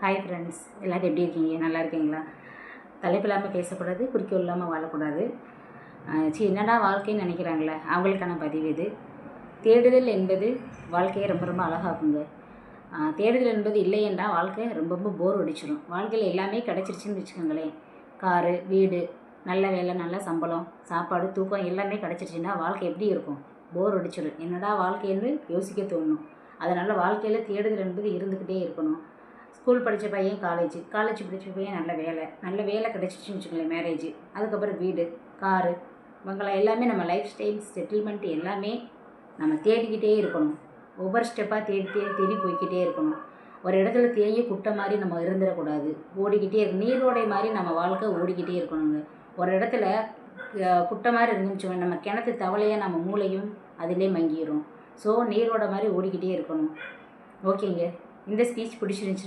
Hi friends, எல்லோரும் எப்படி இருக்கீங்க? நல்லா இருக்கீங்களா? தலைப்பு இல்லாமல் பேசக்கூடாது, குறிக்கோள் இல்லாமல் வாழக்கூடாது. என்னடா வாழ்க்கைன்னு நினைக்கிறாங்களே அவங்களுக்கான பதிவு இது. தேடுதல் என்பது வாழ்க்கையை ரொம்ப ரொம்ப அழகாக்குங்க. தேடுதல் என்பது இல்லை என்றால் வாழ்க்கை ரொம்ப ரொம்ப போர் அடிச்சிடும். வாழ்க்கையில் எல்லாமே கிடச்சிருச்சுன்னு வச்சுக்கோங்களேன். காரு, வீடு, நல்ல வேலை, நல்ல சம்பளம், சாப்பாடு, தூக்கம் எல்லாமே கிடச்சிருச்சுன்னா வாழ்க்கை எப்படி இருக்கும்? போர் அடிச்சிடும். என்னடா வாழ்க்கைன்னு யோசிக்க தோணும். அதனால் வாழ்க்கையில் தேடுதல் என்பது இருந்துக்கிட்டே இருக்கணும். ஸ்கூல் படித்த பையன் காலேஜ் படித்த பையன் நல்ல வேலை கிடச்சிச்சின்னு வச்சுக்கோங்களேன், மேரேஜ், அதுக்கப்புறம் வீடு, காரு, பங்களா எல்லாமே நம்ம லைஃப் ஸ்டைல் செட்டில்மெண்ட் எல்லாமே நம்ம தேடிக்கிட்டே இருக்கணும். ஒவ்வொரு ஸ்டெப்பாக தேடி போய்கிட்டே இருக்கணும். ஒரு இடத்துல தேங்கி குட்டை மாதிரி நம்ம இருந்துடக்கூடாது. ஓடிக்கிட்டே நீரோடை மாதிரி நம்ம வாழ்க்கை ஓடிக்கிட்டே இருக்கணுங்க. ஒரு இடத்துல குட்டை மாதிரி இருந்துச்சுக்கோங்க, நம்ம கிணத்து தவளையாக நம்ம மூளையும் அதிலே மங்கிடும். ஸோ நீரோட மாதிரி ஓடிக்கிட்டே இருக்கணும். ஓகேங்க, இந்த ஸ்பீச் பிடிச்சிருந்துச்சுன்னா